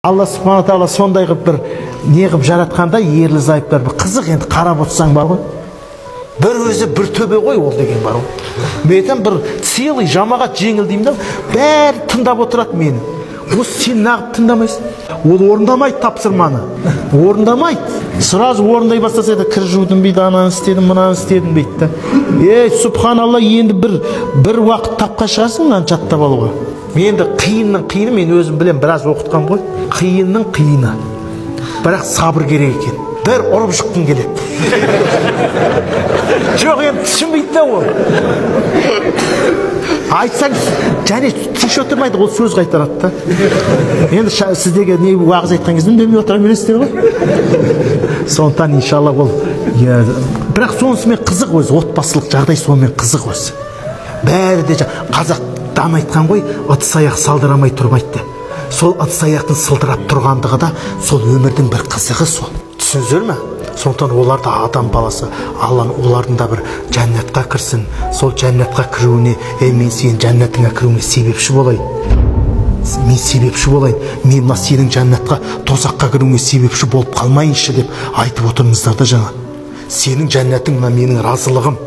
Алла субхана тағала сондай қылып бір не қылып жаратқанда ерлі зайыптар бір қызық. Енді қарап отырсаң бар ғой, бір өзі бір төбе ғой ол деген бар ғой. Мен бір целый жамағат жеңіл деймін да, бәрі тыңдап отырады мені. Осы сен нағып тыңдамайсың. Ол орындамайды тапсырманы, орындамайды. Сразу орындай бастаса да кір жудым бейді, ананы істедім, мынаны істедім бейді да. Субханалла, енді бір уақыт тапқа шығарсың мынаны жаттап алуға. Енді қиынның қиыны, мен өзім білем, біраз оқытқан ғой. Қиынның қиыны, бірақ сабыр керек екен. Бір ұрып шыққың келеді. Жоқ, енді түсінбейді да ол. Айтсаң, және тыныш отырмайды, ол сөз қайтарады да. Енді сіздегі не уағыз айтқан кезде үндемей отыра бересіздер ғой. Сондықтан иншалла ол, бірақ сонысымен қызық өзі, отбасылық жағдай сонымен қызық өзі. Бәрі де Қазақтан айтқан ғой, ыдыс аяқ салдырамай тұрмайды. Сол ыдыс аяқтың сылдырап тұрғандығы да сол өмірдің бір қызығы сол. Түсінсіздер ме? Сондықтан олар да адам баласы, Алланың олардың да бір жәннатқа кірсін. Сол жәннатқа кіруіне, мен сенің жәннатыңа кіруіне себепші болайын. Мен себепші болайын. Мен мына сенің жәннатқа, тозаққа кіруіне себепші болып қалмайыншы деп айтып отырыңыздар да жаңа. Сенің жәннатың мына менің разылығым.